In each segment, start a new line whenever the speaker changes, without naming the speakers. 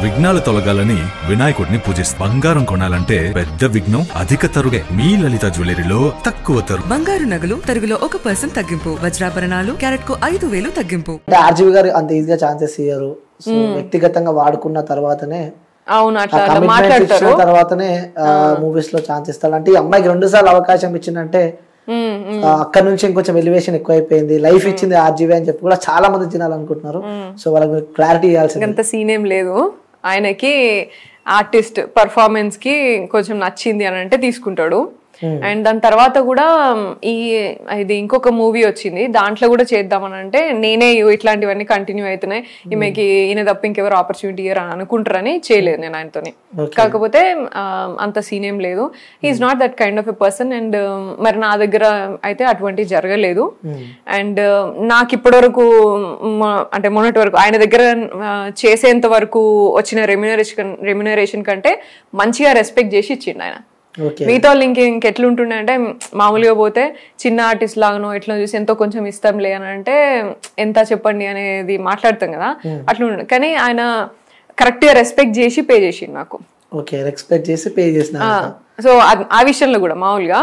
విఘ్నాలు తొలగాలని వినాయకుడిని పూజిస్తారు. బంగారం కొనాలంటే పెద్ద విఘ్నం అధిక తరుగే. మీ లలిత జ్యువెలరీలో తక్కువ తరుగు.
బంగారు నగలు తరుగులో 1% తగ్గింపు. వజ్రాభరణాలు క్యారెట్ కు 5,000 తగ్గింపు.
ఆర్జీవి గారు అంత ఈజీగా ఛాన్సెస్ ఇయ్యారు. వ్యక్తిగతంగా వాడుకున్న తర్వాతనే తర్వాతనే మూవీస్ లో ఛాన్స్ ఇస్తారు. అంటే ఈ అమ్మాయికి 2 సార్లు అవకాశం ఇచ్చిందంటే అక్కడ నుంచి ఇంకొంచెం ఎలివేషన్ ఎక్కువైపోయింది. లైఫ్ ఇచ్చింది ఆర్జీవి అని చెప్పి కూడా చాలా మంది తినాలనుకుంటున్నారు. సో వాళ్ళకి క్లారిటీ ఇవ్వాల్సింది.
అంత సీన్ ఏం లేదు ఆయనకి. ఆర్టిస్ట్ పర్ఫార్మెన్స్ కి కొంచెం నచ్చింది అని అంటే తీసుకుంటాడు. అండ్ దాని తర్వాత కూడా ఇది ఇంకొక మూవీ వచ్చింది, దాంట్లో కూడా చేద్దామని అంటే నేనే ఇట్లాంటివన్నీ కంటిన్యూ అవుతున్నాయి, ఈమెకి ఈయన తప్ప ఇంకెవరు ఆపర్చునిటీ ఇయర్ అని అనుకుంటారని చేయలేదు నేను ఆయనతోని. కాకపోతే అంత సీన్ ఏం లేదు. He's not that kind of a person. And మరి నా దగ్గర అయితే అటువంటి జరగలేదు. అండ్ నాకు ఇప్పటి వరకు అంటే మొన్నటి వరకు ఆయన దగ్గర చేసేంత వరకు వచ్చిన రెమ్యునరేషన్ కంటే మంచిగా రెస్పెక్ట్ చేసి ఇచ్చిండు ఆయన. మిగతా వాళ్ళు ఇంకెట్లుంటుండే అంటే మామూలుగా పోతే చిన్న ఆర్టిస్ట్ లాగానో ఎట్లా చూసి ఎంతో కొంచెం ఇస్తాంలే అని అంటే ఎంత చెప్పండి అనేది మాట్లాడతాం కదా, అట్లా ఉండే. కానీ ఆయన కరెక్ట్ గా రెస్పెక్ట్ చేసి పే చేసిండు నాకు. సో ఆ విషయంలో కూడా మామూలుగా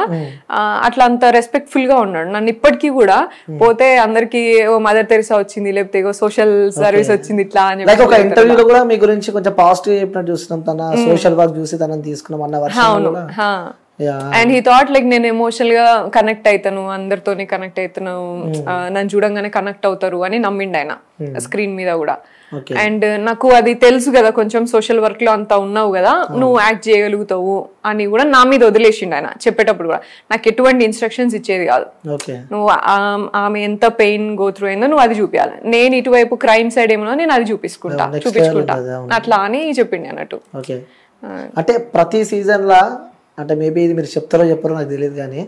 అట్లా అంత రెస్పెక్ట్ఫుల్ గా ఉన్నాడు. నన్ను ఇప్పటికీ కూడా పోతే అందరికి మదర్ తెరిసా వచ్చింది, లేకపోతే సోషల్ సర్వీస్ వచ్చింది ఇట్లా అని.
ఒక ఇంటర్వ్యూలో కూడా మీ గురించి కొంచెం పాజిటివ్ చెప్పినట్టు చూస్తున్నాం. తన సోషల్ వర్క్ చూసి తనని తీసుకున్నాం అన్న వర్షం.
అండ్ హీ థాట్ లైక్ నేను ఎమోషనల్ గా కనెక్ట్ అవుతాను, అందరితోని కనెక్ట్ అవుతాను, నన్ను చూడంగానే కనెక్ట్ అవుతారు అని నమ్మిండు ఆయన స్క్రీన్ మీద కూడా. అండ్ నాకు అది తెలుసు కదా, కొంచెం సోషల్ వర్క్ లో అంతా ఉన్నావు కదా, నువ్వు యాక్ట్ చేయగలుగుతావు అని కూడా నా మీద వదిలేసిండు ఆయన. చెప్పేటప్పుడు కూడా నాకు ఎటువంటి ఇన్స్ట్రక్షన్స్ ఇచ్చేది కాదు. నువ్వు ఆమె ఎంత పెయిన్ గో త్రూ అయిందో నువ్వు అది చూపించాలి, నేను ఇటువైపు క్రైమ్ సైడ్ ఏమో నేను అది చూపించుకుంటా అట్లా అని చెప్పిండి అన్నట్టు.
అంటే ప్రతి సీజన్ లా అంటే మేబీ ఇది మీరు చెప్తారో చెప్పారో నాకు తెలియదు కానీ,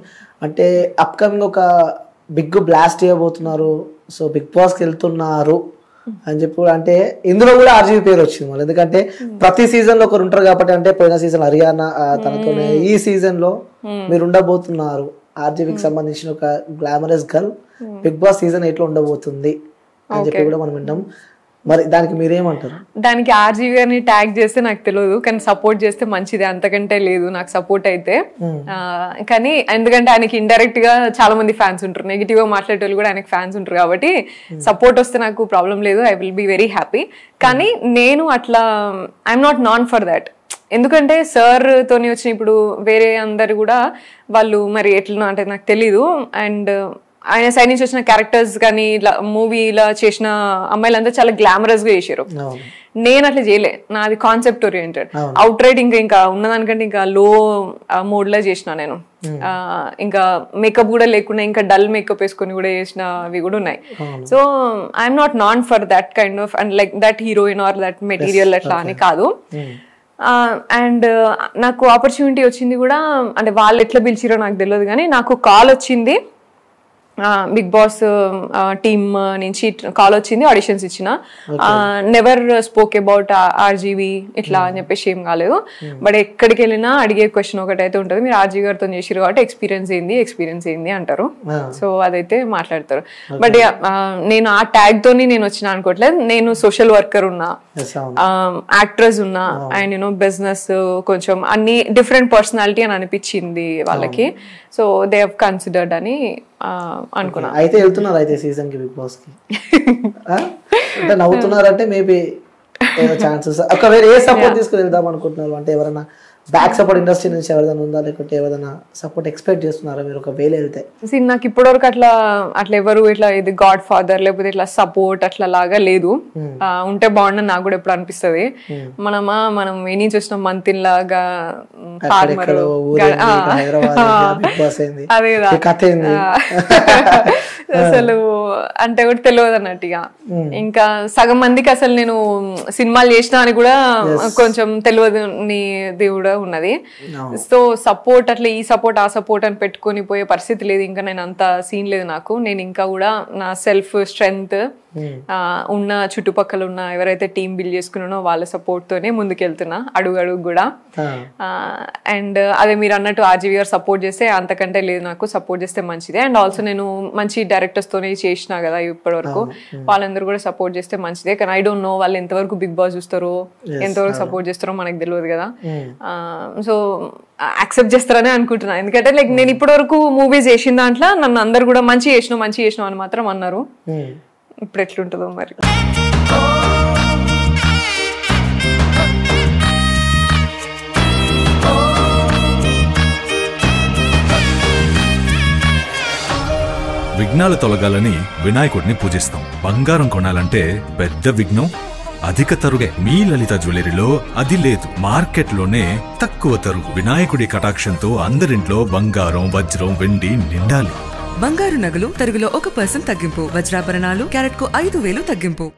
అంటే అప్కమింగ్ ఒక బిగ్ బ్లాస్ట్ చేయబోతున్నారు, సో బిగ్ బాస్కి వెళ్తున్నారు అని చెప్పి అంటే ఇందులో కూడా ఆర్జీవి పేరు వచ్చింది మళ్ళీ. ఎందుకంటే ప్రతి సీజన్ లో ఒకరు ఉంటారు కాబట్టి. అంటే పోయిన సీజన్ హరియానా తనతోనే, ఈ సీజన్ లో మీరు ఉండబోతున్నారు. ఆర్జీవికి సంబంధించిన ఒక glamorous girl Bigg Boss season 8 లో ఉండబోతుంది అని చెప్పి కూడా మనం వింటాం. మరి దానికి మీరేమంటారు?
దానికి ఆర్జీవి గారిని ట్యాగ్ చేస్తే నాకు తెలియదు, కానీ సపోర్ట్ చేస్తే మంచిది, అంతకంటే లేదు నాకు సపోర్ట్ అయితే. కానీ ఎందుకంటే ఆయనకి ఇండైరెక్ట్ గా చాలా మంది ఫ్యాన్స్ ఉంటారు, నెగిటివ్ గా మాట్లాడే వాళ్ళు కూడా ఆయనకి ఫ్యాన్స్ ఉంటారు కాబట్టి సపోర్ట్ వస్తే నాకు ప్రాబ్లం లేదు, I will be very happy. కానీ నేను అట్లా I'm not non for that. ఎందుకంటే సార్ తోని వచ్చిన ఇప్పుడు వేరే అందరు కూడా వాళ్ళు మరి ఎట్లా అంటే నాకు తెలీదు. అండ్ ఆయన సైడ్ నుంచి వచ్చిన క్యారెక్టర్స్ కానీ ఇలా మూవీలా చేసిన అమ్మాయిలంతా చాలా గ్లామరస్ గా చేశారు. నేను అట్లా చేయలే, నాది కాన్సెప్ట్ ఓరియంటెడ్. అవుట్ రైట్ ఇంకా ఉన్నదానికంటే ఇంకా లో మోడ్ లా చేసిన నేను. ఇంకా మేకప్ కూడా లేకుండా ఇంకా డల్ మేకప్ వేసుకొని కూడా చేసినవి కూడా ఉన్నాయి. So I'm not non for that kind of and like that heroine or that material అట్లా అని కాదు. అండ్ నాకు ఆపర్చునిటీ వచ్చింది కూడా, అంటే వాళ్ళు ఎట్లా పిలిచిరో నాకు తెలియదు కానీ నాకు కాల్ వచ్చింది, బిగ్ బాస్ టీమ్ నుంచి కాల్ వచ్చింది, ఆడిషన్స్ ఇచ్చిన. నెవర్ స్పోక్ అబౌట్ ఆర్జీవి ఇట్లా అని చెప్పేసి ఏం కాలేదు. బట్ ఎక్కడికి వెళ్ళినా అడిగే క్వశ్చన్ ఒకటైతే ఉంటుంది, మీరు ఆర్జీవి గారితో చేసిరు కాబట్టి ఎక్స్పీరియన్స్ ఏంది అంటారు. సో అదైతే మాట్లాడతారు. బట్ నేను ఆ ట్యాగ్ తోని నేను వచ్చిన అనుకోవట్లేదు. నేను సోషల్ వర్కర్ ఉన్నా, యాక్ట్రెస్ ఉన్నా, అండ్ యూనో బిజినెస్ కొంచెం అన్ని డిఫరెంట్ పర్సనాలిటీ అని అనిపించింది వాళ్ళకి. సో దే హావ్ కన్సిడర్డ్ అని అనుకున్నా.
అయితే వెళ్తున్నారు అయితే సీజన్ కి బిగ్ బాస్ కి అంటే నవ్వుతున్నారంటే మేబీ ఛాన్సెస్. ఒకవేళ ఏ సపోర్ట్ తీసుకుని వెళ్దాం అనుకుంటున్నారు? అంటే ఎవరైనా బ్యాక్ సపోర్ట్ ఇండస్ట్రీ నుంచి ఎవరైనా ఉందా, లేకపోతే ఎవరైనా సపోర్ట్ ఎక్స్పెక్ట్ చేస్తున్నారా మీరు ఒకవేళ వెళ్తే?
నాకు ఇప్పటివరకు అట్లా ఎవరు ఇట్లా ఇది గాడ్ ఫాదర్ లేకపోతే ఇట్లా సపోర్ట్ అట్లా లాగా లేదు. ఉంటే బాగుండని నాకు కూడా ఎప్పుడు అనిపిస్తుంది. మనం ఏ నుంచి వచ్చిన మంతిన్ లాగా ఫార్మర్ అదే అసలు అంటే కూడా తెలియదు అన్నట్టుగా. ఇంకా సగం మందికి అసలు నేను సినిమాలు చేసినా అని కూడా కొంచెం తెలియదు దేవుడు ఉన్నది. సో సపోర్ట్ అట్లా ఈ సపోర్ట్ ఆ సపోర్ట్ అని పెట్టుకొని పోయే పరిస్థితి లేదు. ఇంకా నేను అంత సీన్ లేదు నాకు. నేను ఇంకా కూడా నా సెల్ఫ్ స్ట్రెంగ్త్ ఉన్న చుట్టుపక్కల ఉన్న ఎవరైతే టీం బిల్డ్ చేసుకున్నానో వాళ్ళ సపోర్ట్ తోనే ముందుకెళ్తున్నా అడుగు కూడా. అండ్ అదే మీరు అన్నట్టు ఆర్జీవి గారు సపోర్ట్ చేస్తే అంతకంటే లేదు, నాకు సపోర్ట్ చేస్తే మంచిదే. అండ్ ఆల్సో నేను మంచి డైరెక్టర్స్ తోనే చేసినా కదా ఇప్పటి వరకు, వాళ్ళందరూ కూడా సపోర్ట్ చేస్తే మంచిదే. కానీ ఐ డోంట్ నో వాళ్ళు ఎంతవరకు బిగ్ బాస్ చూస్తారో ఎంతవరకు సపోర్ట్ చేస్తారో మనకు తెలియదు కదా. సో యాక్సెప్ట్ చేస్తారని అనుకుంటున్నా, ఎందుకంటే లైక్ నేను ఇప్పటి వరకు మూవీస్ చేసిన దాంట్లో నన్ను అందరు కూడా మంచి చేసినావు అని మాత్రం అన్నారు. ఇప్పుడు ఎట్లుంటుందో మరి.
విఘ్నాలు తొలగాలని వినాయకుడిని పూజిస్తాం. బంగారం కొనాలంటే పెద్ద విఘ్నం అధిక తరుగే. మీ లలిత జ్యువెలరీలో అది లేదు, మార్కెట్లోనే తక్కువ తరుగు. వినాయకుడి కటాక్షంతో అందరింట్లో బంగారం, వజ్రం, వెండి నిండాలి.
బంగారు నగలు తరుగులో 1% తగ్గింపు. వజ్రాభరణాలు క్యారెట్కు 5,000 తగ్గింపు.